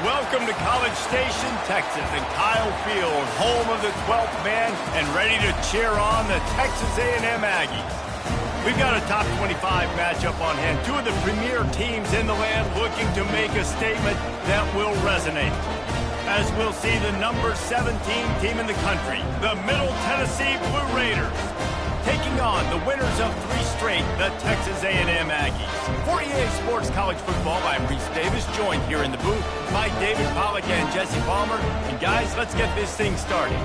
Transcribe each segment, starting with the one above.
Welcome to College Station, Texas, and Kyle Field, home of the 12th man, and ready to cheer on the Texas A&M Aggies. We've got a top 25 matchup on hand. Two of the premier teams in the land looking to make a statement that will resonate. As we'll see the number 17 team in the country, the Middle Tennessee Blue Raiders, taking on the winners of 3 straight, the Texas A&M Aggies. For EA Sports College Football, I'm Reese Davis, joined here in the booth by David Pollack and Jesse Palmer. And guys, let's get this thing started.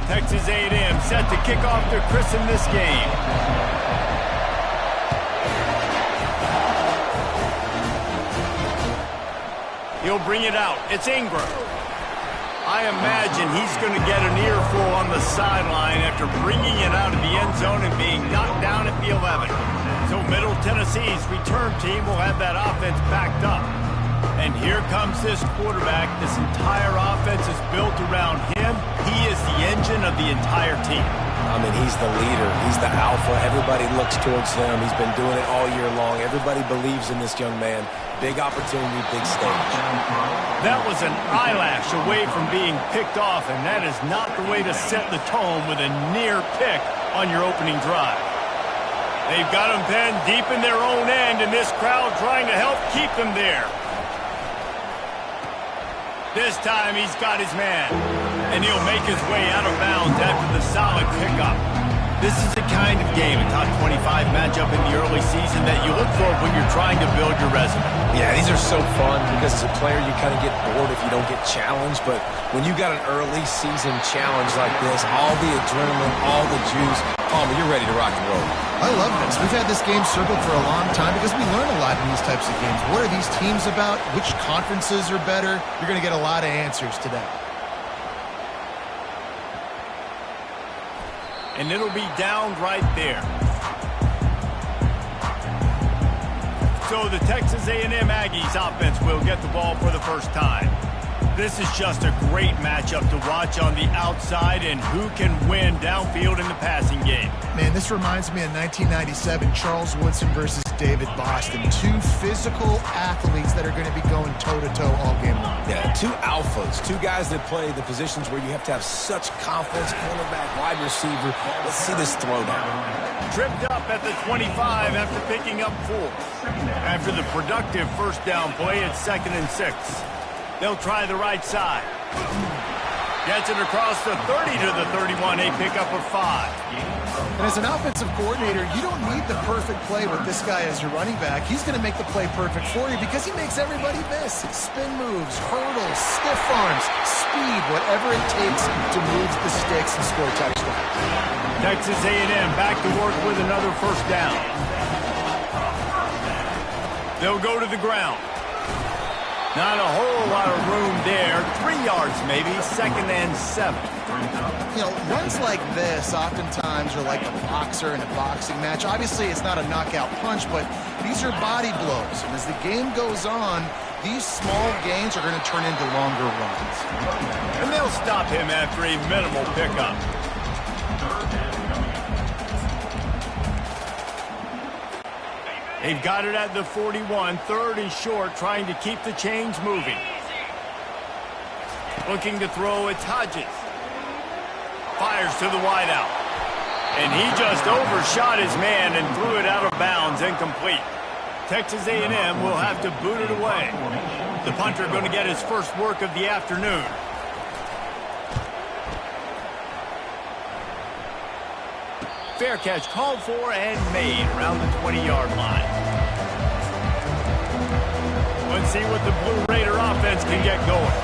Texas A&M set to kick off to christen this game. He'll bring it out. It's Ingram. I imagine he's going to get an earful on the sideline after bringing it out of the end zone and being knocked down at the 11. So Middle Tennessee's return team will have that offense backed up. And here comes this quarterback. This entire offense is built around him. He is the engine of the entire team. I mean, he's the leader. He's the alpha. Everybody looks towards him. He's been doing it all year long. Everybody believes in this young man. Big opportunity, big stage. That was an eyelash away from being picked off, and that is not the way to set the tone with a near pick on your opening drive. They've got him pinned deep in their own end, and this crowd trying to help keep them there. This time he's got his man, and he'll make his way out of bounds after the solid pickup. This is the kind of game, a top 25 matchup in the early season, that you look for when you're trying to build your resume. Yeah, these are so fun because as a player you kind of get bored if you don't get challenged, but when you got an early season challenge like this, all the adrenaline, all the juice, Palmer, you're ready to rock and roll. I love this. We've had this game circled for a long time because we learn a lot in these types of games. What are these teams about? Which conferences are better? You're going to get a lot of answers today. And it'll be down right there. So the Texas A&M Aggies offense will get the ball for the first time. This is just a great matchup to watch on the outside, and who can win downfield in the passing game. Man, this reminds me of 1997, Charles Woodson versus David Boston. 2 physical athletes that are going to be going toe-to-toe all game long. Yeah, 2 alphas, 2 guys that play the positions where you have to have such confidence, cornerback, wide receiver. Let's see this throwdown. Tripped up at the 25 after picking up 4. After the productive first down play, it's 2nd and 6. They'll try the right side. Gets it across the 30 to the 31, a pickup of 5. And as an offensive coordinator, you don't need the perfect play with this guy as your running back. He's going to make the play perfect for you because he makes everybody miss. Spin moves, hurdles, stiff arms, speed, whatever it takes to move the sticks and score touchdowns. Texas A&M back to work with another first down. They'll go to the ground. Not a whole lot of room there. 3 yards maybe, 2nd and 7. You know, runs like this oftentimes are like a boxer in a boxing match. Obviously, it's not a knockout punch, but these are body blows. And as the game goes on, these small gains are going to turn into longer runs. And they'll stop him after a minimal pickup. They've got it at the 41, 3rd and short, trying to keep the chains moving. Looking to throw, it's Hodges. Fires to the wideout. And he just overshot his man and threw it out of bounds, incomplete. Texas A&M will have to boot it away. The punter going to get his first work of the afternoon. Fair catch called for and made around the 20-yard line. Let's see what the Blue Raider offense can get going.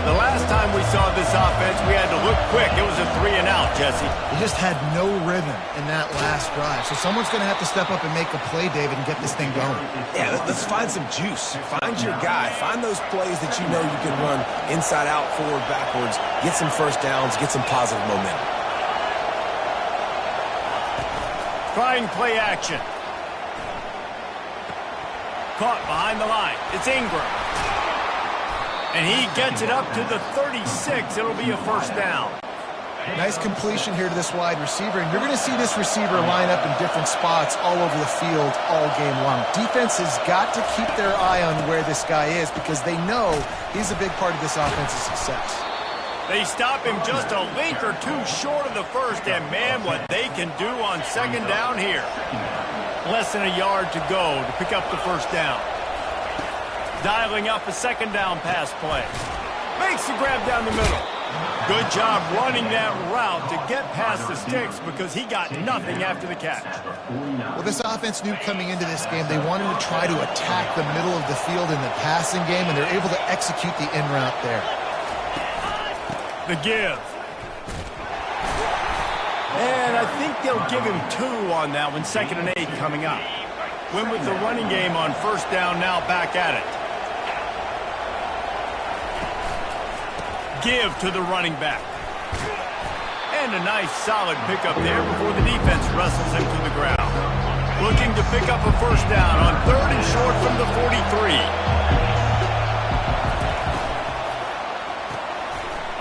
The last time we saw this offense, we had to look quick. It was a 3-and-out, Jesse. They just had no rhythm in that last drive. So someone's going to have to step up and make a play, David, and get this thing going. Yeah, let's find some juice. Find your guy. Find those plays that you know you can run inside out, forward, backwards. Get some first downs. Get some positive momentum. Trying play action. Caught behind the line. It's Ingram. And he gets it up to the 36. It'll be a first down. Nice completion here to this wide receiver, and you're going to see this receiver line up in different spots all over the field all game long. Defense has got to keep their eye on where this guy is because they know he's a big part of this offense's success. They stop him just a link or two short of the first, and man, what they can do on second down here. Less than a yard to go to pick up the first down. Dialing up a second down pass play. Makes the grab down the middle. Good job running that route to get past the sticks because he got nothing after the catch. Well, this offense knew coming into this game they wanted to try to attack the middle of the field in the passing game, and they're able to execute the in route there. The give. And I think they'll give him 2 on that one. 2nd and 8 coming up. Went with the running game on first down, now back at it. Give to the running back. And a nice solid pickup there before the defense wrestles him to the ground. Looking to pick up a first down on 3rd and short from the 43.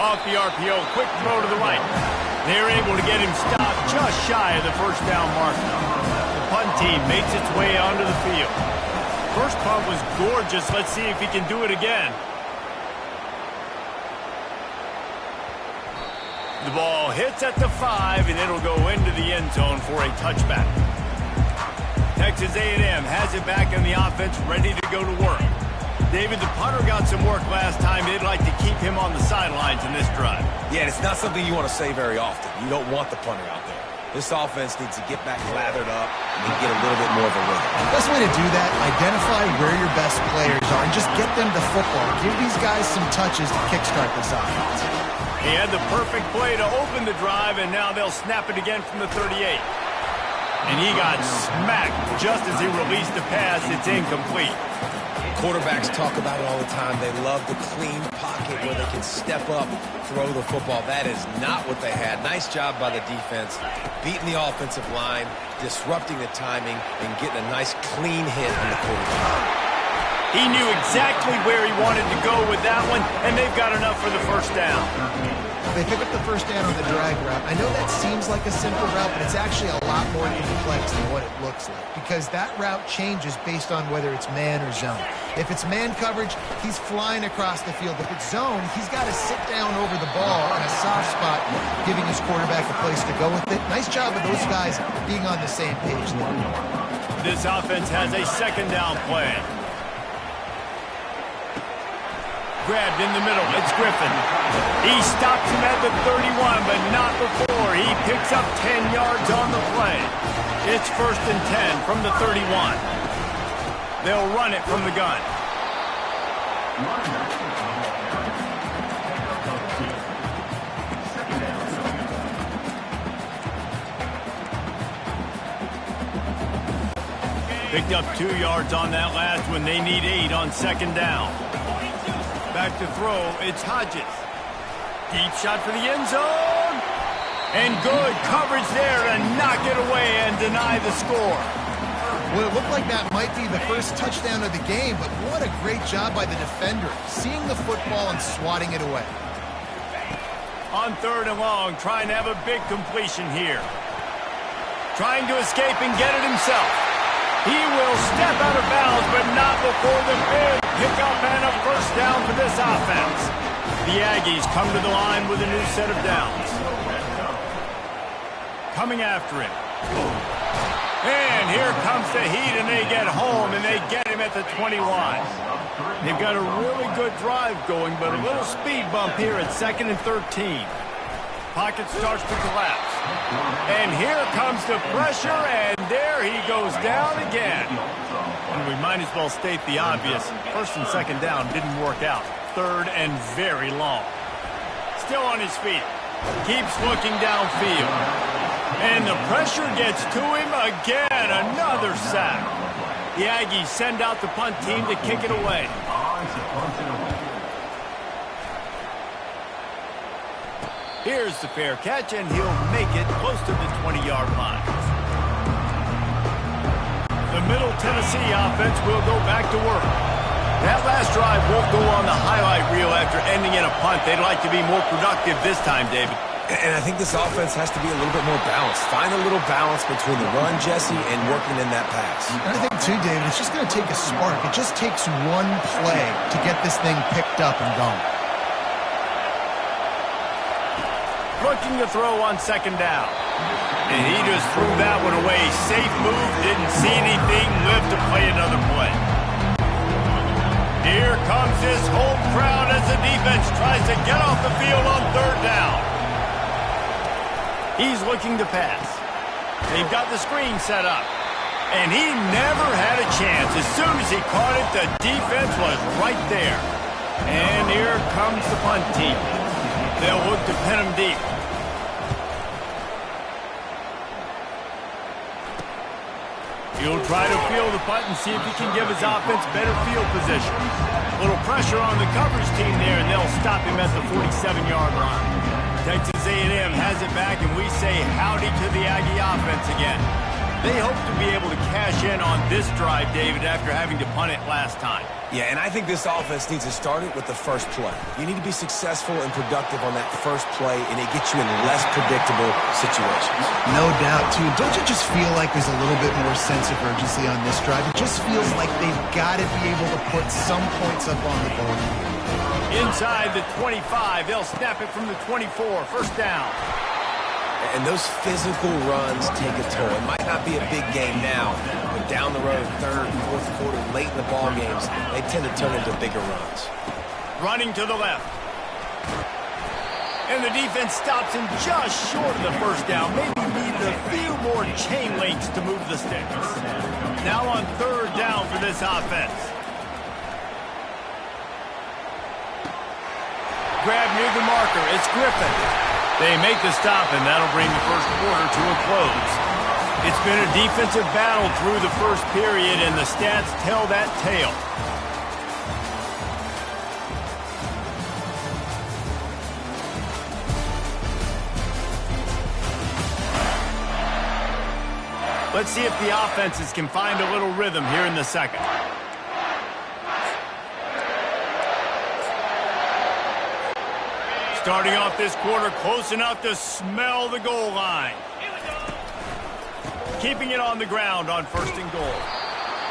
Off the RPO, quick throw to the right. They're able to get him stopped just shy of the first down marker. The punt team makes its way onto the field. First punt was gorgeous. Let's see if he can do it again. The ball hits at the 5, and it'll go into the end zone for a touchback. Texas A&M has it back in the offense, ready to go to work. David, the punter got some work last time. They'd like to keep him on the sidelines in this drive. Yeah, and it's not something you want to say very often. You don't want the punter out there. This offense needs to get back lathered up and get a little bit more of a rhythm. The best way to do that, identify where your best players are and just get them the football. Give these guys some touches to kickstart this offense. He had the perfect play to open the drive, and now they'll snap it again from the 38. And he got smacked just as he released the pass. It's incomplete. Quarterbacks talk about it all the time. They love the clean pocket where they can step up, throw the football. That is not what they had. Nice job by the defense, beating the offensive line, disrupting the timing, and getting a nice clean hit on the quarterback. He knew exactly where he wanted to go with that one, and they've got enough for the first down. They pick up the first down on the drag route. I know that seems like a simple route, but it's actually a lot more complex than what it looks like because that route changes based on whether it's man or zone. If it's man coverage, he's flying across the field. If it's zone, he's got to sit down over the ball in a soft spot, giving his quarterback a place to go with it. Nice job of those guys being on the same page there. This offense has a second down play. Grabbed in the middle. It's Griffin. He stops him at the 31, but not before. He picks up 10 yards on the play. It's 1st and 10 from the 31. They'll run it from the gun. Picked up 2 yards on that last one. They need 8 on second down. Back to throw, it's Hodges. Deep shot for the end zone. And good coverage there to knock it away and deny the score. Well, it looked like that might be the first touchdown of the game, but what a great job by the defender, seeing the football and swatting it away. On 3rd and long, trying to have a big completion here. Trying to escape and get it himself. He will step out of bounds, but not before the big pickup and a first down for this offense. The Aggies come to the line with a new set of downs. Coming after him. And here comes the heat, and they get home, and they get him at the 21. They've got a really good drive going, but a little speed bump here at 2nd and 13. Pocket starts to collapse. And here comes the pressure, and there he goes down again. And we might as well state the obvious. 1st and 2nd down didn't work out. 3rd and very long. Still on his feet. Keeps looking downfield. And the pressure gets to him again. Another sack. The Aggies send out the punt team to kick it away. Here's the fair catch, and he'll make it close to the 20-yard line. The Middle Tennessee offense will go back to work. That last drive won't go on the highlight reel after ending in a punt. They'd like to be more productive this time, David. And I think this offense has to be a little bit more balanced. Find a little balance between the run, Jesse, and working in that pass. And I think, too, David, it's just going to take a spark. It just takes one play to get this thing picked up and going. Looking to throw on second down. And he just threw that one away. Safe move, didn't see anything, lived to play another play. Here comes his home crowd as the defense tries to get off the field on third down. He's looking to pass. They've got the screen set up. And he never had a chance. As soon as he caught it, the defense was right there. And here comes the punt team. They'll look to pin him deep. He'll try to field the punt and see if he can give his offense better field position. A little pressure on the coverage team there, and they'll stop him at the 47-yard line. Texas A&M has it back, and we say howdy to the Aggie offense again. They hope to be able to cash in on this drive, David, after having to punt it last time. Yeah, and I think this offense needs to start it with the first play. You need to be successful and productive on that first play, and it gets you in less predictable situations. No doubt, too. Don't you just feel like there's a little bit more sense of urgency on this drive? It just feels like they've got to be able to put some points up on the board. Inside the 25, they'll snap it from the 24. First down. And those physical runs take a toll. It might not be a big game now, but down the road, third, fourth quarter, late in the ball games, they tend to turn into bigger runs. Running to the left. And the defense stops him just short of the first down. Maybe needed a few more chain links to move the sticks. Now on third down for this offense. Grab near the marker. It's Griffin. They make the stop, and that'll bring the first quarter to a close. It's been a defensive battle through the first period, and the stats tell that tale. Let's see if the offenses can find a little rhythm here in the second. Starting off this quarter close enough to smell the goal line. Keeping it on the ground on first and goal.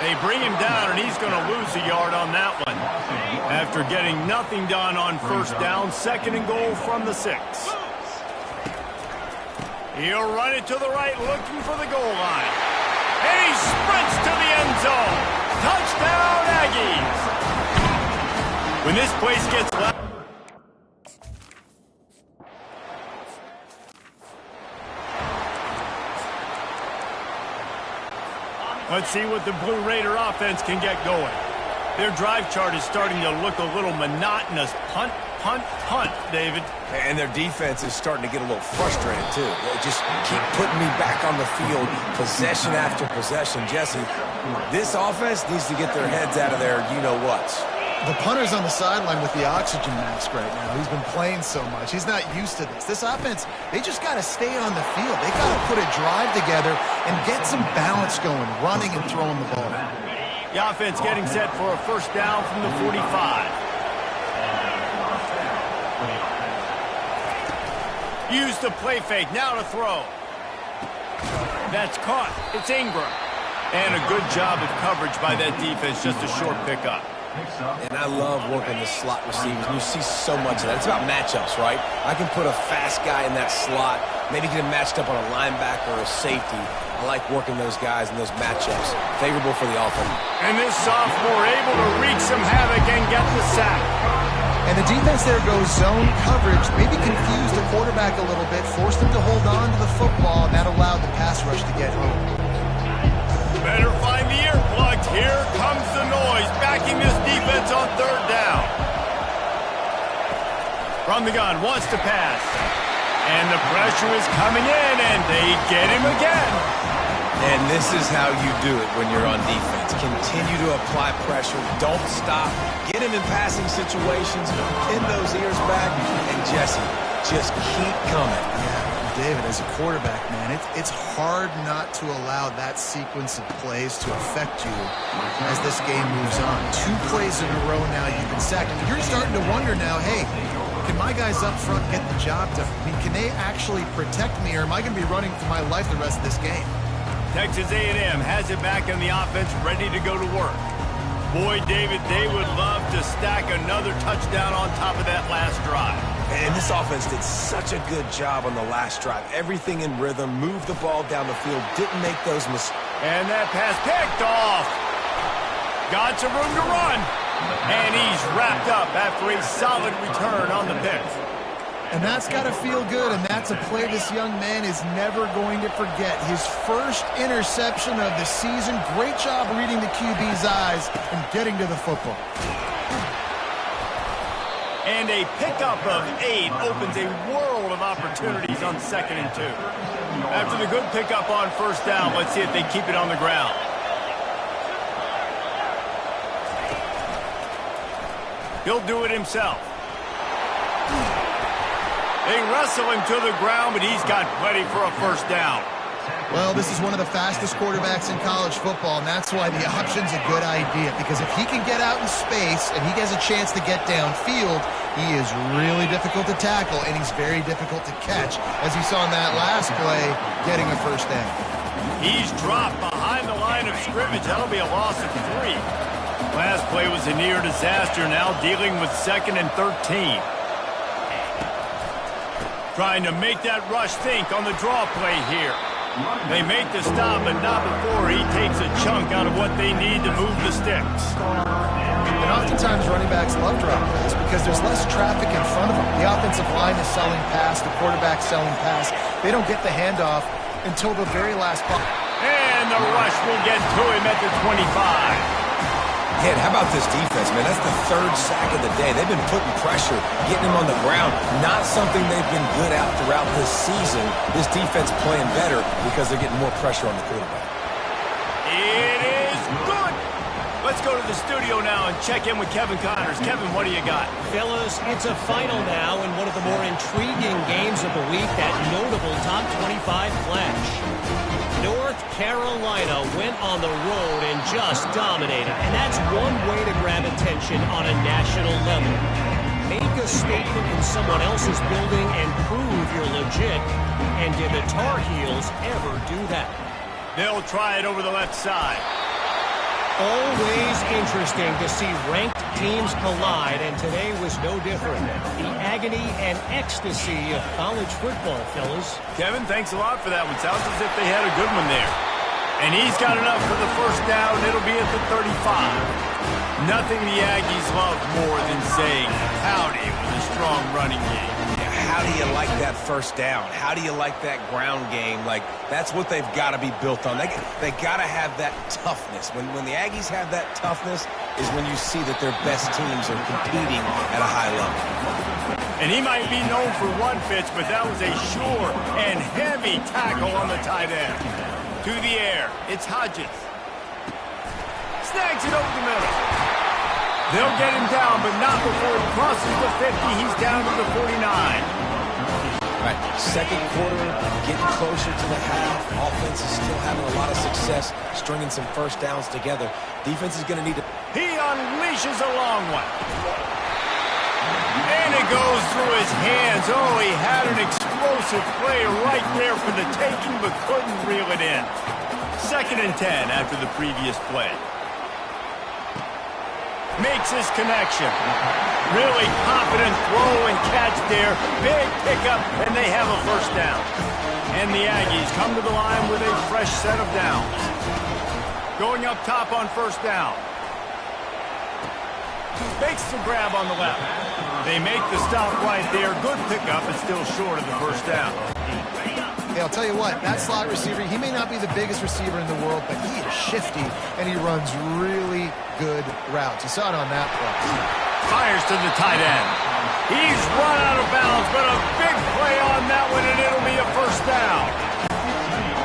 They bring him down, and he's going to lose a yard on that one. After getting nothing done on first down, second and goal from the 6. He'll run it to the right, looking for the goal line. And he sprints to the end zone. Touchdown, Aggies! When this place gets left, let's see what the Blue Raider offense can get going. Their drive chart is starting to look a little monotonous. Punt, punt, punt, David. And their defense is starting to get a little frustrated, too. They just keep putting me back on the field, possession after possession. Jesse, this offense needs to get their heads out of their you-know-whats. The punter's on the sideline with the oxygen mask right now. He's been playing so much. He's not used to this. This offense, they just got to stay on the field. They got to put a drive together and get some balance going, running and throwing the ball. The offense getting set for a first down from the 45. Use the play fake, now to throw. That's caught. It's Ingram. And a good job of coverage by that defense, just a short pickup. And I love working the slot receivers. You see so much of that. It's about matchups, right? I can put a fast guy in that slot, maybe get him matched up on a linebacker or a safety. I like working those guys in those matchups. Favorable for the offense. And this sophomore able to wreak some havoc and get the sack. And the defense there goes zone coverage, maybe confused the quarterback a little bit, forced him to hold on to the football, and that allowed the pass rush to get home. Better find the earplugs. Here comes the noise, backing this defense on third down. From the gun, wants to pass. And the pressure is coming in, and they get him again. And this is how you do it when you're on defense. Continue to apply pressure. Don't stop. Get him in passing situations. Pin those ears back. And Jesse, just keep coming. Yeah, David, as a quarterback, man, it's hard not to allow that sequence of plays to affect you as this game moves on. 2 plays in a row now, you've been sacked. And you're starting to wonder now, hey, can my guys up front get the job done? I mean, can they actually protect me, or am I going to be running for my life the rest of this game? Texas A&M has it back in the offense, ready to go to work. Boy, David, they would love to stack another touchdown on top of that last drive. And this offense did such a good job on the last drive. Everything in rhythm, moved the ball down the field, didn't make those mistakes. And that pass picked off. Got some room to run. And he's wrapped up after a solid return on the pick. And that's got to feel good, and that's a play this young man is never going to forget. His first interception of the season. Great job reading the QB's eyes and getting to the football. And a pickup of 8 opens a world of opportunities on 2nd and 2. After the good pickup on first down, let's see if they keep it on the ground. He'll do it himself. They wrestle him to the ground, but he's got plenty for a first down. Well, this is one of the fastest quarterbacks in college football, and that's why the option's a good idea. Because if he can get out in space and he has a chance to get downfield, he is really difficult to tackle, and he's very difficult to catch, as you saw in that last play, getting a first down. He's dropped behind the line of scrimmage. That'll be a loss of 3. Last play was a near disaster, now dealing with 2nd and 13. Trying to make that rush think on the draw play here. They make the stop, but not before he takes a chunk out of what they need to move the sticks. And oftentimes running backs love drop plays because there's less traffic in front of them. The offensive line is selling pass, the quarterback's selling pass. They don't get the handoff until the very last ball. And the rush will get to him at the 25. Man, how about this defense, man? That's the 3rd sack of the day. They've been putting pressure, getting him on the ground. Not something they've been good at throughout this season. This defense playing better because they're getting more pressure on the quarterback. It is good. Let's go to the studio now and check in with Kevin Connors. Kevin, what do you got? Fellas, it's a final now in one of the more intriguing games of the week, that notable top 25 clash. North Carolina went on the road and just dominated, and that's one way to grab attention on a national level. Make a statement in someone else's building and prove you're legit, and did the Tar Heels ever do that? They'll try it over the left side. Always interesting to see ranked teams collide, and today was no different. The agony and ecstasy of college football, fellas. Kevin, thanks a lot for that one. Sounds as if they had a good one there. And he's got enough for the first down. It'll be at the 35. Nothing the Aggies love more than saying howdy with a strong running game. How do you like that first down? How do you like that ground game? Like, that's what they've got to be built on. They got to have that toughness. When the Aggies have that toughness is when you see that their best teams are competing at a high level. And he might be known for one pitch, but that was a sure and heavy tackle on the tight end. To the air, it's Hodges. Snags it over the middle. They'll get him down, but not before he crosses the 50. He's down to the 49. All right, second quarter, getting closer to the half. Offense is still having a lot of success stringing some first downs together. Defense is going to need to... He unleashes a long one. And it goes through his hands. Oh, he had an explosive play right there for the taking, but couldn't reel it in. 2nd and 10 after the previous play. Makes his connection. Really confident throw and catch there. Big pickup, and they have a first down. And the Aggies come to the line with a fresh set of downs. Going up top on first down. Makes the grab on the left. They make the stop right there. Good pickup, but still short of the first down. Hey, I'll tell you what, that slot receiver, he may not be the biggest receiver in the world, but he is shifty, and he runs really good routes. You saw it on that play. Fires to the tight end. He's run out of bounds, but a big play on that one, and it'll be a first down.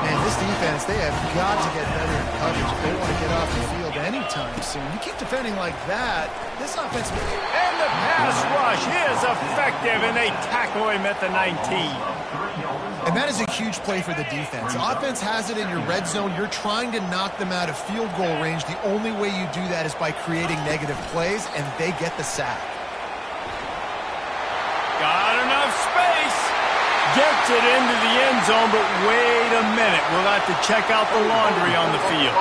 Man, this defense, they have got to get better in coverage if they want to get off the field anytime soon. You keep defending like that, this offense... And the pass rush is effective, and they tackle him at the 19. And that is a huge play for the defense. Offense has it in your red zone. You're trying to knock them out of field goal range. The only way you do that is by creating negative plays, and they get the sack. Got enough space. Gets it into the end zone, but wait a minute. We'll have to check out the laundry on the field.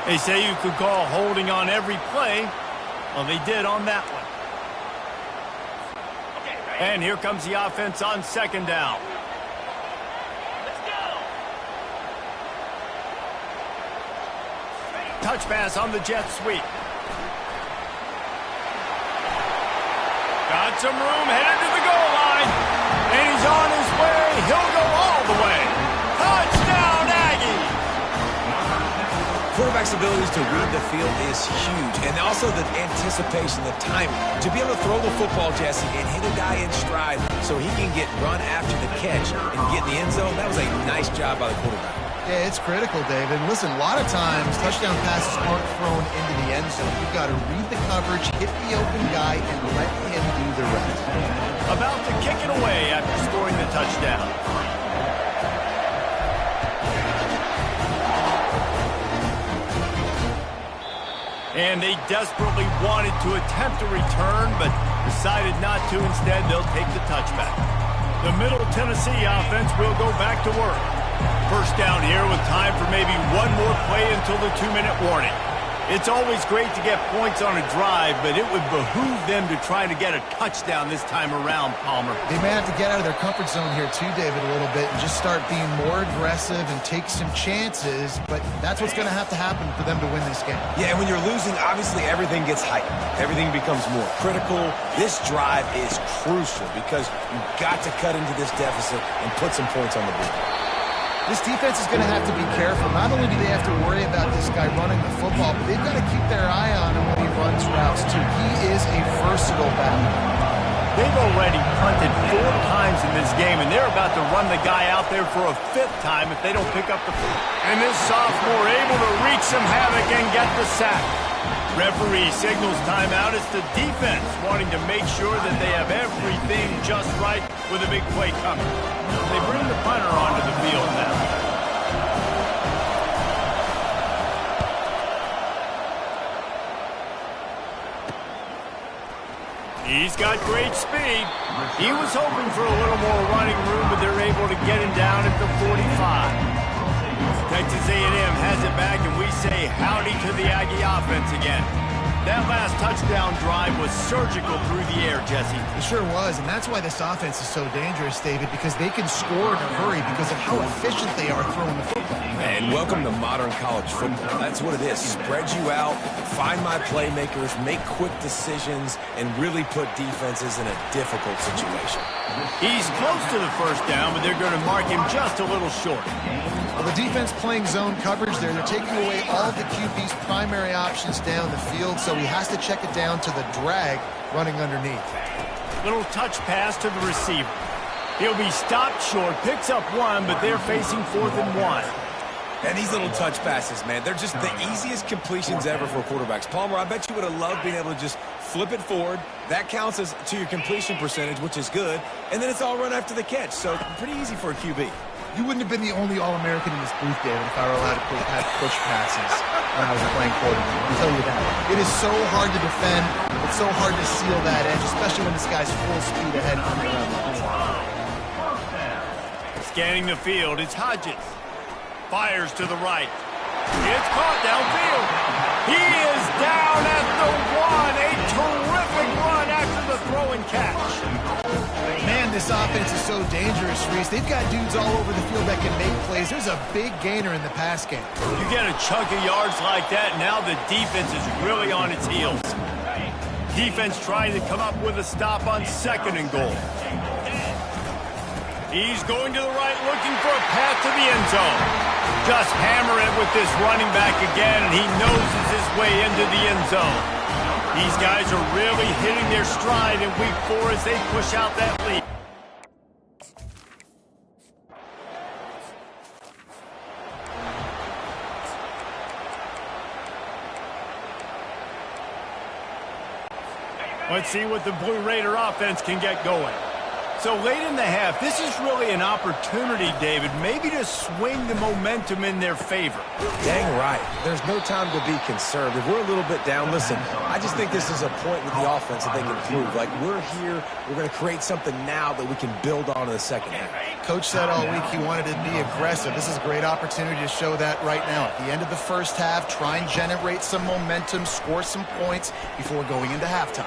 They say you could call holding on every play. Well, they did on that one. And here comes the offense on second down. Touch pass on the jet sweep. Got some room, headed to the goal line. And he's on his way. He'll go all the way. Touchdown, Aggies! Quarterback's abilities to read the field is huge. And also the anticipation, the timing. To be able to throw the football, Jesse, and hit a guy in stride so he can get run after the catch and get in the end zone, that was a nice job by the quarterback. Yeah, it's critical, David. Listen, a lot of times, touchdown passes aren't thrown into the end zone. You've got to read the coverage, hit the open guy, and let him do the rest. About to kick it away after scoring the touchdown. And they desperately wanted to attempt a return, but decided not to. Instead, they'll take the touchback. The Middle Tennessee offense will go back to work. First down here with time for maybe one more play until the 2-minute warning. It's always great to get points on a drive, but it would behoove them to try to get a touchdown this time around, Palmer. They may have to get out of their comfort zone here too, David, a little bit and just start being more aggressive and take some chances, but that's what's going to happen for them to win this game. Yeah, and when you're losing, obviously everything gets heightened. Everything becomes more critical. This drive is crucial because you've got to cut into this deficit and put some points on the board. This defense is going to have to be careful. Not only do they have to worry about this guy running the football, but they've got to keep their eye on him when he runs routes, too. He is a versatile back. They've already punted 4 times in this game, and they're about to run the guy out there for a 5th time if they don't pick up the foot. And this sophomore able to wreak some havoc and get the sack. Referee signals timeout. It's the defense wanting to make sure that they have everything just right with a big play coming. They bring the punter onto the field now. He's got great speed. He was hoping for a little more running room, but they're able to get him down at the 45. Texas A&M has it back, and we say howdy to the Aggie offense again. That last touchdown drive was surgical through the air, Jesse. It sure was, and that's why this offense is so dangerous, David, because they can score in a hurry because of how efficient they are throwing the football. And welcome to modern college football. That's what it is. Spread you out, find my playmakers, make quick decisions, and really put defenses in a difficult situation. He's close to the first down, but they're going to mark him just a little short. Well, the defense playing zone coverage there. They're taking away all of the QB's primary options down the field, so he has to check it down to the drag running underneath. Little touch pass to the receiver. He'll be stopped short, picks up 1, but they're facing 4th and 1. And these little touch passes, man, they're just the easiest completions ever for quarterbacks. Palmer, I bet you would have loved being able to just flip it forward. That counts as to your completion percentage, which is good. And then it's all run after the catch, so pretty easy for a QB. You wouldn't have been the only All-American in this booth, David, if I were allowed to have push passes when I was playing quarterback. I'll tell you that. It is so hard to defend. It's so hard to seal that edge, especially when this guy's full speed ahead coming around the corner. Scanning the field, it's Hodges. Fires to the right. It's caught downfield. He is down at the 1. A terrific run after the throw and catch. Man, this offense is so dangerous, Reese. They've got dudes all over the field that can make plays. There's a big gainer in the pass game. You get a chunk of yards like that, now the defense is really on its heels. Defense trying to come up with a stop on 2nd and goal. He's going to the right, looking for a path to the end zone. Just hammer it with this running back again, and he noses his way into the end zone. These guys are really hitting their stride in week 4 as they push out that lead. Let's see what the Blue Raider offense can get going. So late in the half, this is really an opportunity, David, maybe to swing the momentum in their favor. Dang right. There's no time to be concerned. If we're a little bit down, listen, I just think this is a point with the offense that they can improve. Like, we're here, we're going to create something now that we can build on in the second half. Coach said all week he wanted to be aggressive. This is a great opportunity to show that right now. At the end of the first half, try and generate some momentum, score some points before going into halftime.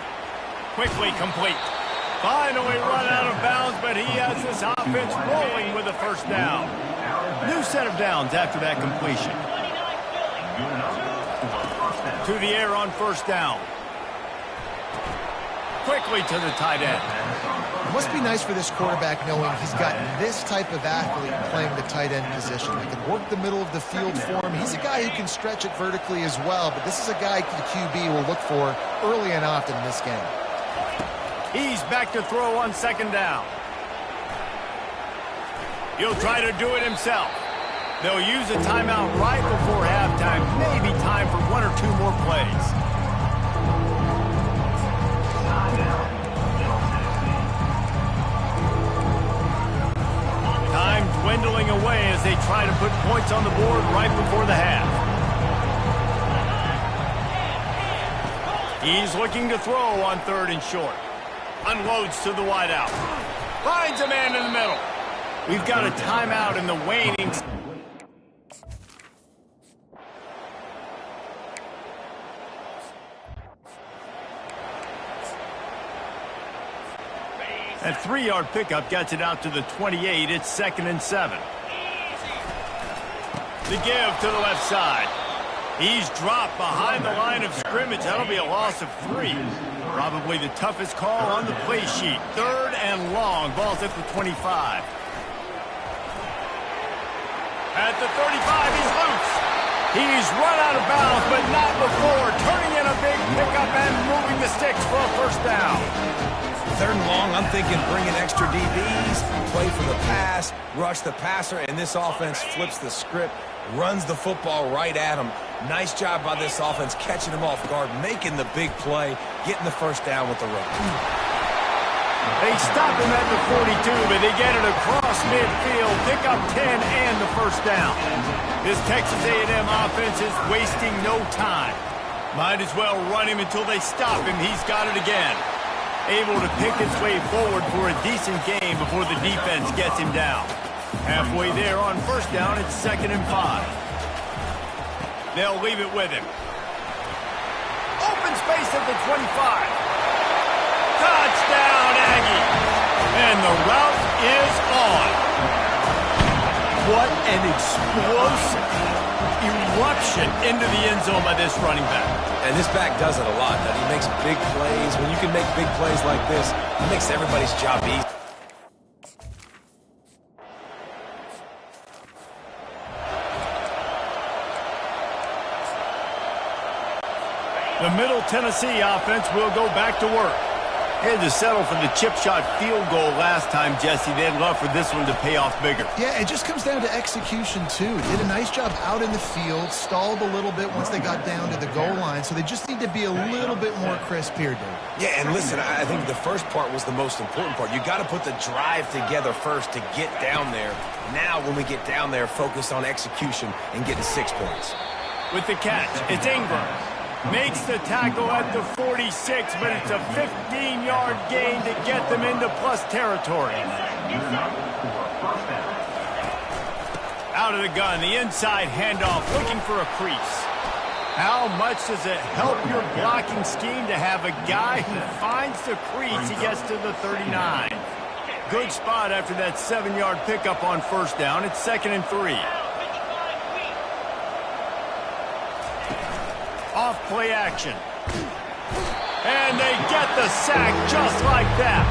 Quickly complete. Finally run out of bounds, but he has this offense rolling with a first down. New set of downs after that completion. To the air on first down. Quickly to the tight end. It must be nice for this quarterback knowing he's got this type of athlete playing the tight end position. He can work the middle of the field for him. He's a guy who can stretch it vertically as well, but this is a guy the QB will look for early and often in this game. He's back to throw on second down. He'll try to do it himself. They'll use a timeout right before halftime. Maybe time for one or two more plays. Time dwindling away as they try to put points on the board right before the half. He's looking to throw on third and short. Unloads to the wideout. Finds a man in the middle. We've got a timeout in the waning. That 3-yard pickup gets it out to the 28. It's 2nd and 7. The give to the left side. He's dropped behind the line of scrimmage. That'll be a loss of 3. Probably the toughest call on the play sheet. 3rd and long. Ball's at the 25. At the 35, he's loose. He's run out of bounds, but not before turning in a big pickup and moving the sticks for a first down. 3rd and long, I'm thinking bring in extra DBs, play for the pass, rush the passer, and this offense flips the script, runs the football right at him. Nice job by this offense catching him off guard, making the big play, getting the first down with the run. They stop him at the 42, but they get it across midfield, pick up 10 and the first down. This Texas A&M offense is wasting no time. Might as well run him until they stop him. He's got it again. Able to pick its way forward for a decent game before the defense gets him down. Halfway there on first down, it's 2nd and 5. They'll leave it with him. Open space at the 25. Touchdown, Aggie. And the route is on. What an explosive eruption into the end zone by this running back. And this back does it a lot. That he makes big plays. When you can make big plays like this, it makes everybody's job easy. The Middle Tennessee offense will go back to work. They had to settle for the chip shot field goal last time, Jesse. They'd love for this one to pay off bigger. Yeah, it just comes down to execution, too. Did a nice job out in the field, stalled a little bit once they got down to the goal line, so they just need to be a little bit more crisp here, Dave. Yeah, and listen, I think the first part was the most important part. You got to put the drive together first to get down there. Now, when we get down there, focus on execution and getting 6 points. With the catch, it's Ingram. Makes the tackle at the 46, but it's a 15-yard gain to get them into plus territory. Out of the gun, the inside handoff, looking for a crease. How much does it help your blocking scheme to have a guy who finds the crease? He gets to the 39. Good spot after that 7-yard pickup on first down. It's 2nd and 3. Off play action. And they get the sack just like that.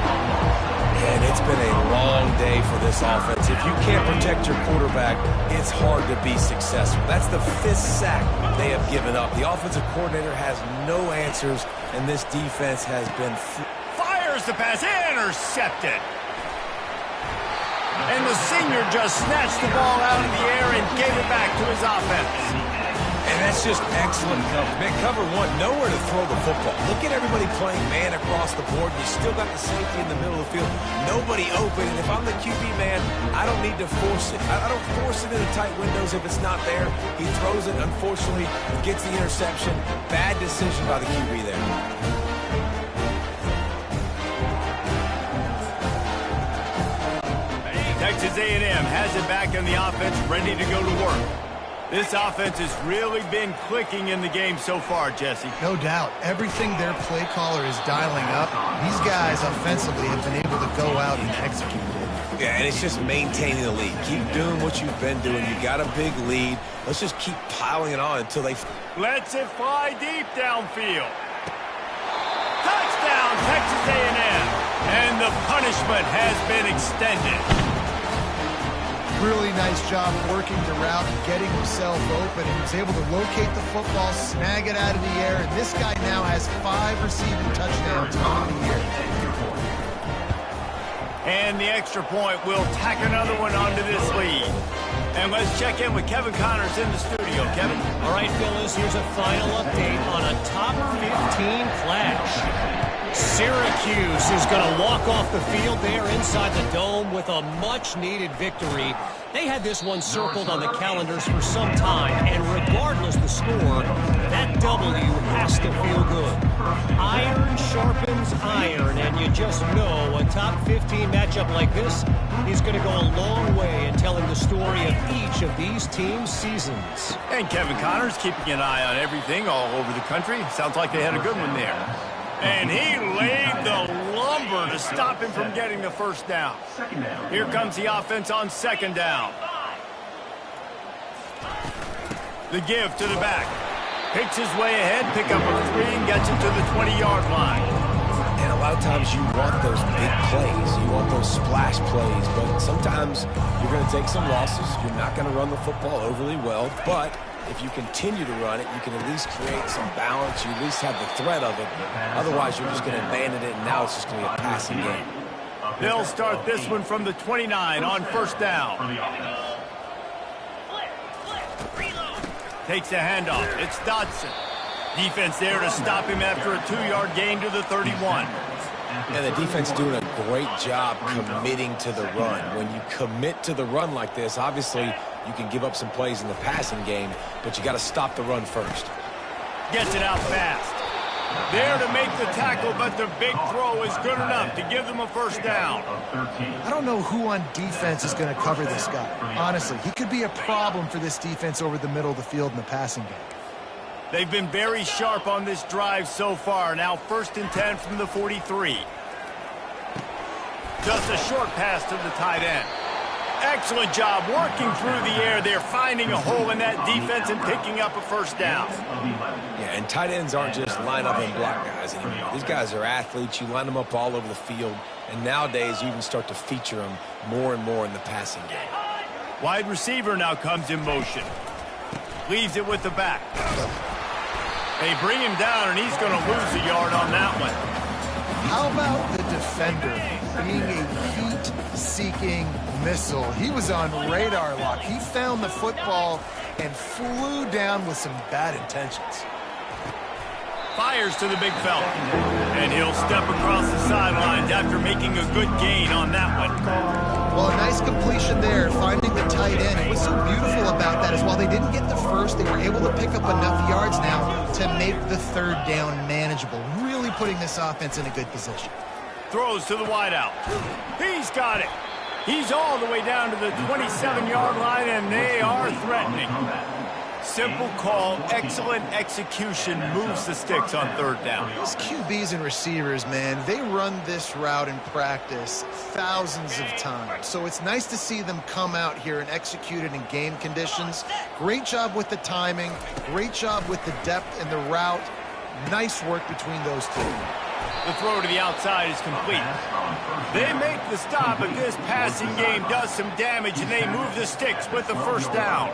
And it's been a long day for this offense. If you can't protect your quarterback, it's hard to be successful. That's the 5th sack they have given up. The offensive coordinator has no answers, and this defense has been... Fires the pass, intercepted. And the senior just snatched the ball out of the air and gave it back to his offense. And that's just excellent coverage. Man, cover one, nowhere to throw the football. Look at everybody playing man across the board. You still got the safety in the middle of the field. Nobody open. And if I'm the QB, man, I don't need to force it. I don't force it into tight windows if it's not there. He throws it, unfortunately, gets the interception. Bad decision by the QB there. Texas A&M has it back in the offense, ready to go to work. This offense has really been clicking in the game so far, Jesse. No doubt. Everything their play caller is dialing up, these guys offensively have been able to go out and execute it. Yeah, and it's just maintaining the lead. Keep doing what you've been doing. You got a big lead. Let's just keep piling it on until they... Lets it fly deep downfield. Touchdown, Texas A&M. And the punishment has been extended. Really nice job working the route and getting himself open. He was able to locate the football, snag it out of the air, and this guy now has 5 receiving touchdowns on the year. And the extra point will tack another one onto this lead. And let's check in with Kevin Connors in the studio. Kevin? All right, Phyllis, here's a final update on a top 15 clash. Syracuse is going to walk off the field there inside the dome with a much-needed victory. They had this one circled on the calendars for some time, and regardless the score, that W has to feel good. Iron sharpens iron, and you just know a top 15 matchup like this is going to go a long way in telling the story of each of these teams' seasons. And Kevin Connors keeping an eye on everything all over the country. Sounds like they had a good one there. And he laid the lumber to stop him from getting the first down. Here comes the offense on second down. The give to the back. Picks his way ahead, pick up a 3, and gets it to the 20-yard line. And a lot of times you want those big plays. You want those splash plays. But sometimes you're going to take some losses. You're not going to run the football overly well. But if you continue to run it, you can at least create some balance. You at least have the threat of it. Otherwise, you're just going to abandon it, and now it's just going to be a passing game. They'll start this one from the 29 on first down. Takes a handoff. It's Dodson. Defense there to stop him after a 2-yard gain to the 31. And the defense doing a great job committing to the run. When you commit to the run like this, obviously you can give up some plays in the passing game, but you got to stop the run first. Gets it out fast. There to make the tackle, but the big throw is good enough to give them a first down. I don't know who on defense is going to cover this guy. Honestly, he could be a problem for this defense over the middle of the field in the passing game. They've been very sharp on this drive so far. Now 1st and 10 from the 43. Just a short pass to the tight end. Excellent job working through the air there, finding a hole in that defense and picking up a first down. Yeah, and tight ends aren't just line up and block guys anymore. These guys are athletes. You line them up all over the field. And nowadays, you even start to feature them more and more in the passing game. Wide receiver now comes in motion. Leaves it with the back. They bring him down, and he's going to lose a yard on that one. How about the defender being a heat-seeking missile? He was on radar lock. He found the football and flew down with some bad intentions. Fires to the big fella. And he'll step across the sidelines after making a good gain on that one. Well, a nice completion there, finding the tight end. What's so beautiful about that is while they didn't get the first, they were able to pick up enough yards now to make the third down manageable. Really putting this offense in a good position. Throws to the wideout. He's got it. He's all the way down to the 27-yard line, and they are threatening. Simple call, excellent execution, moves the sticks on third down. These QBs and receivers, man, they run this route in practice thousands of times. So it's nice to see them come out here and execute it in game conditions. Great job with the timing, great job with the depth and the route. Nice work between those two. The throw to the outside is complete. They make the stop, but this passing game does some damage, and they move the sticks with the first down.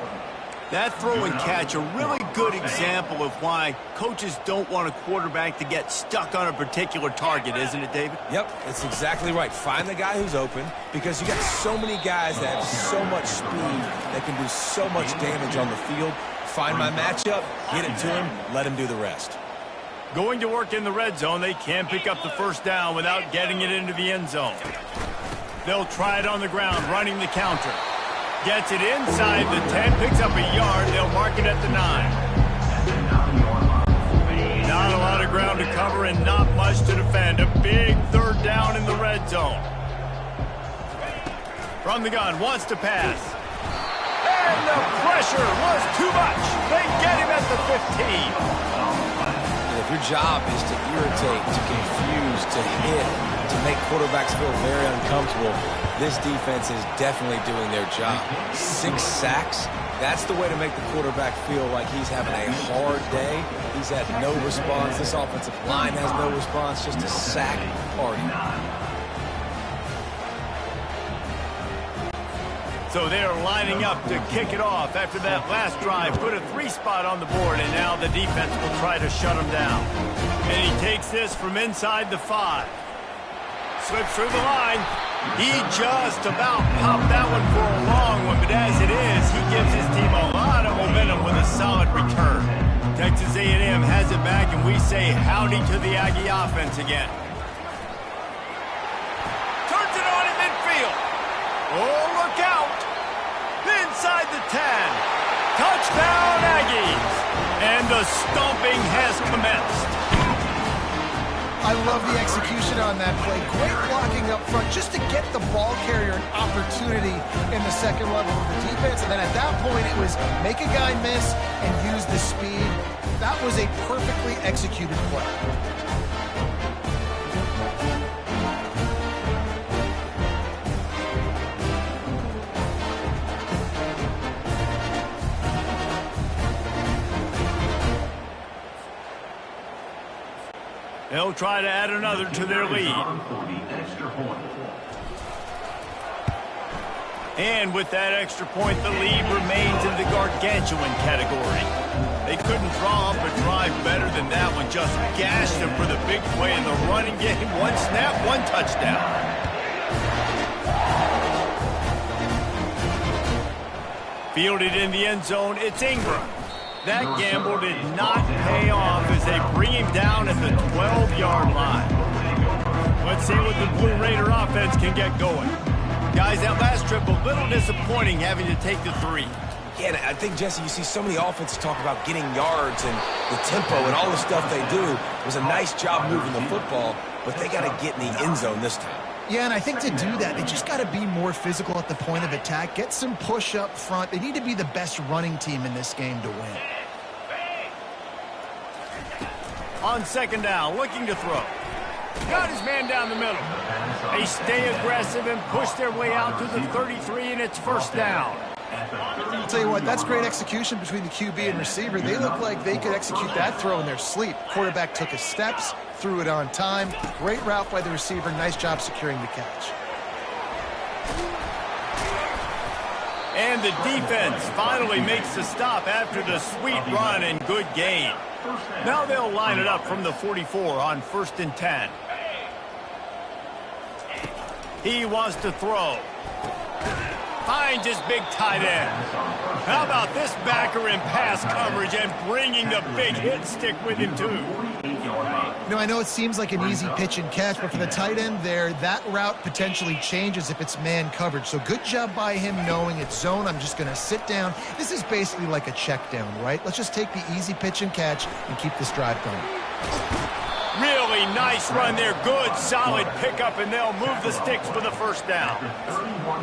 That throw and catch, a really good example of why coaches don't want a quarterback to get stuck on a particular target, isn't it, David? Yep, that's exactly right. Find the guy who's open, because you got so many guys that have so much speed that can do so much damage on the field. find my matchup, get it to him, let him do the rest. Going to work in the red zone, they can't pick up the first down without getting it into the end zone. They'll try it on the ground, running the counter. Gets it inside the 10, picks up a yard. They'll mark it at the 9. Not a lot of ground to cover and not much to defend. A big third down in the red zone. From the gun, wants to pass. And the pressure was too much. They get him at the 15. If your job is to irritate, to confuse, to hit, to make quarterbacks feel very uncomfortable, this defense is definitely doing their job. 6 sacks, that's the way to make the quarterback feel like he's having a hard day. He's had no response. This offensive line has no response, just a sack party. So they're lining up to kick it off after that last drive. Put a 3 spot on the board, and now the defense will try to shut him down. And he takes this from inside the 5. Slips through the line. He just about popped that one for a long one, but as it is, he gives his team a lot of momentum with a solid return. Texas A&M has it back, and we say howdy to the Aggie offense again. Turns it on in midfield. Oh, look out. Inside the 10. Touchdown, Aggies. And the stomping has commenced. I love the execution on that play. Great blocking up front just to get the ball carrier an opportunity in the second level of the defense. And then at that point, it was make a guy miss and use the speed. That was a perfectly executed play. They'll try to add another to their lead. And with that extra point, the lead remains in the gargantuan category. They couldn't draw up a drive better than that one. Just gashed them for the big play in the running game. 1 snap, 1 touchdown. Fielded in the end zone, it's Ingram. That gamble did not pay off as they bring him down at the 12-yard line. Let's see what the Blue Raider offense can get going. Guys, that last trip, a little disappointing having to take the 3. Yeah, I think, Jesse, you see so many offenses talk about getting yards and the tempo and all the stuff they do. It was a nice job moving the football, but they got to get in the end zone this time. Yeah, and I think to do that, they just got to be more physical at the point of attack, get some push up front. They need to be the best running team in this game to win. On second down, looking to throw. Got his man down the middle. They stay aggressive and push their way out to the 33, and it's first down. I'll tell you what, that's great execution between the QB and receiver. They look like they could execute that throw in their sleep. Quarterback took his steps, threw it on time. Great route by the receiver. Nice job securing the catch. And the defense finally makes the stop after the sweet run and good gain. Now they'll line it up from the 44 on 1st and 10. He wants to throw. Finds his big tight end. How about this backer in pass coverage and bringing the big hit stick with him too? No, I know it seems like an easy pitch and catch, but for the tight end there, that route potentially changes if it's man coverage. So good job by him knowing it's zone. I'm just going to sit down. This is basically like a check down, right? Let's just take the easy pitch and catch and keep this drive going. Really nice run there. Good, solid pickup, and they'll move the sticks for the first down.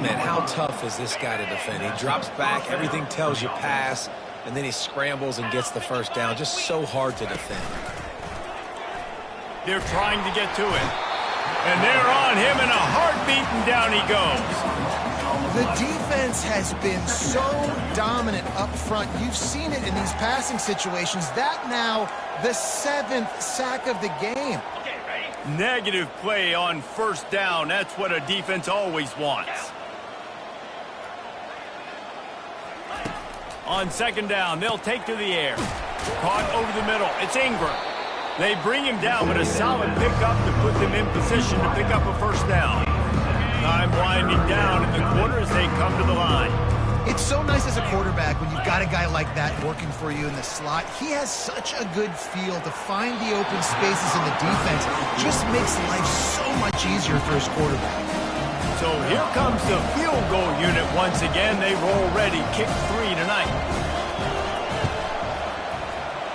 Man, how tough is this guy to defend? He drops back, everything tells you pass, and then he scrambles and gets the first down. Just so hard to defend. They're trying to get to it. And they're on him in a heartbeat, and down he goes. The defense has been so dominant up front. You've seen it in these passing situations. That now the 7th sack of the game. Negative play on first down. That's what a defense always wants. On second down, they'll take to the air. Caught over the middle. It's Ingram. They bring him down, but a solid pickup to put them in position to pick up a first down. Time winding down in the quarter as they come to the line. It's so nice as a quarterback when you've got a guy like that working for you in the slot. He has such a good feel to find the open spaces in the defense. Just makes life so much easier for his quarterback. So here comes the field goal unit once again. They roll ready. Kick 3 tonight.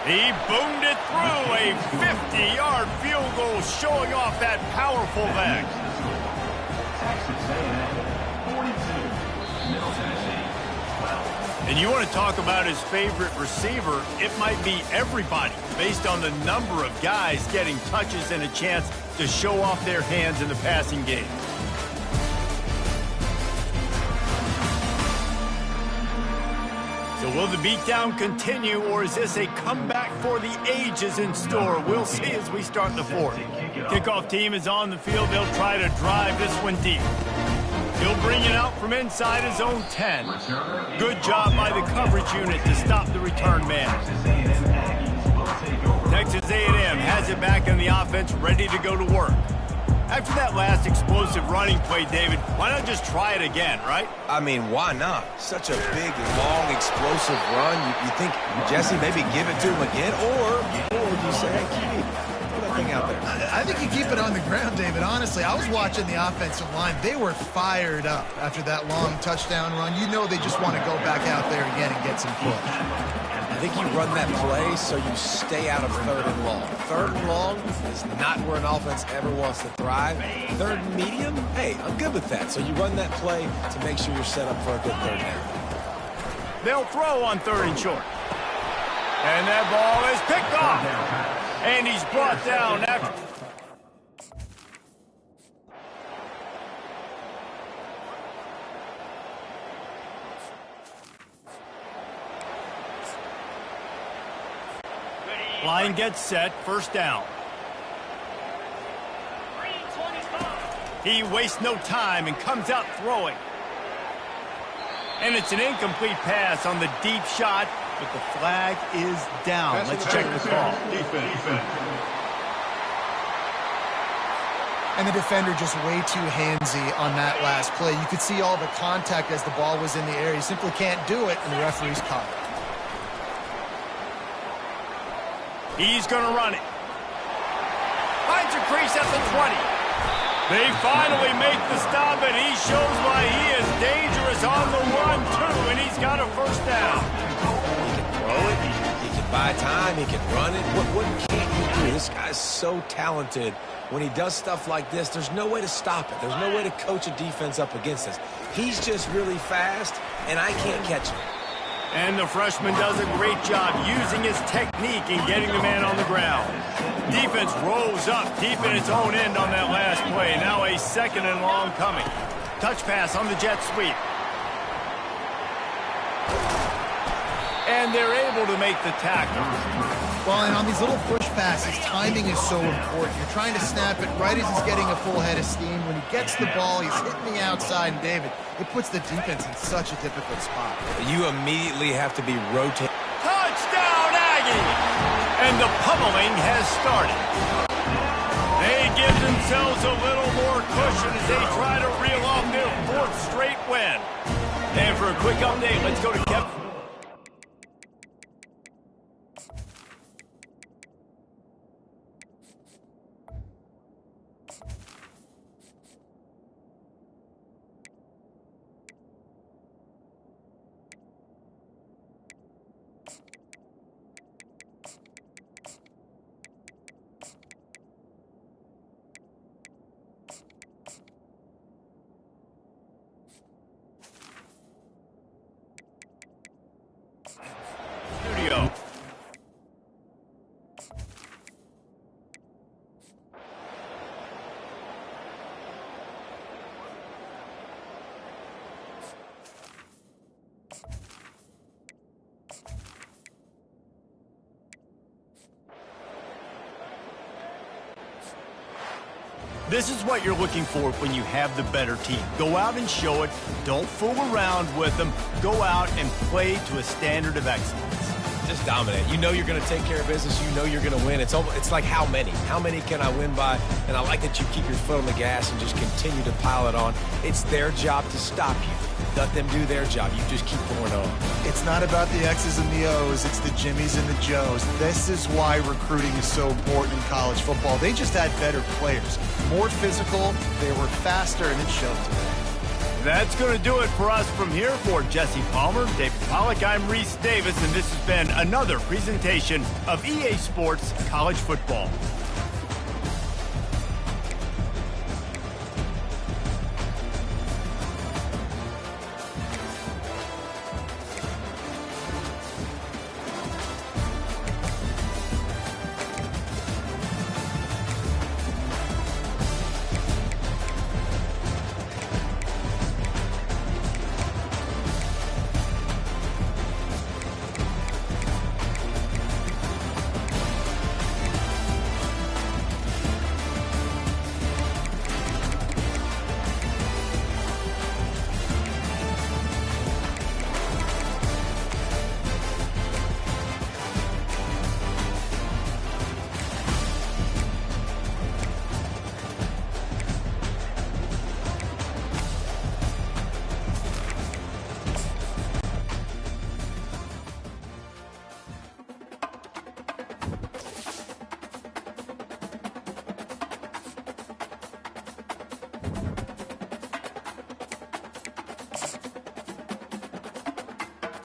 He boomed it through. A 50-yard field goal showing off that powerful leg. And you want to talk about his favorite receiver, it might be everybody based on the number of guys getting touches and a chance to show off their hands in the passing game. So will the beatdown continue, or is this a comeback for the ages in store? We'll see as we start the fourth. Kickoff team is on the field. They'll try to drive this one deep. He'll bring it out from inside his own 10. Good job by the coverage unit to stop the return man. Texas A&M has it back in the offense, ready to go to work. After that last explosive running play, David, why not just try it again, right? I mean, why not? Such a big, long, explosive run. You think, Jesse, maybe give it to him again? Or do you say, hey, keep that thing out there? I think you keep it on the ground, David. Honestly, I was watching the offensive line. They were fired up after that long touchdown run. You know they just want to go back out there again and get some push. I think you run that play so you stay out of 3rd and long. 3rd and long is not where an offense ever wants to thrive. 3rd and medium, hey, I'm good with that. So you run that play to make sure you're set up for a good 3rd down. They'll throw on 3rd and short. And that ball is picked off. And he's brought down after... Line gets set, 1st down. He wastes no time and comes out throwing. And it's an incomplete pass on the deep shot, but the flag is down. Let's check the call. And the defender just way too handsy on that last play. You could see all the contact as the ball was in the air. He simply can't do it, and the referee's caught it. He's going to run it. Finds a crease at the 20. They finally make the stop, and he shows why he is dangerous on the run, too, and he's got a 1st down. He can throw it. He can buy time. He can run it. What can't he do? This guy's so talented. When he does stuff like this, there's no way to stop it. There's no way to coach a defense up against this. He's just really fast, and I can't catch him. And the freshman does a great job using his technique and getting the man on the ground. Defense rolls up deep in its own end on that last play. Now a 2nd and long coming. Touch pass on the jet sweep. And they're able to make the tackle. Well, and on these little push passes, timing is so important. You're trying to snap it right as he's getting a full head of steam. When he gets the ball, he's hitting the outside, and David, it puts the defense in such a difficult spot. You immediately have to be rotating. Touchdown, Aggie! And the pummeling has started. They give themselves a little more cushion as they try to reel off their 4th straight win. And for a quick update, let's go to Kevin. Studio. This is what you're looking for when you have the better team. Go out and show it. Don't fool around with them. Go out and play to a standard of excellence. Just dominate. You know you're going to take care of business. You know you're going to win. It's like how many? How many can I win by? And I like that you keep your foot on the gas and just continue to pile it on. It's their job to stop you. Let them do their job. You just keep going on. It's not about the X's and the O's. It's the Jimmies and the Joes. This is why recruiting is so important in college football. They just had better players, more physical, they were faster, and it showed today. That's going to do it for us from here. For Jesse Palmer, David Pollack, I'm Reese Davis, and this has been another presentation of EA Sports College Football.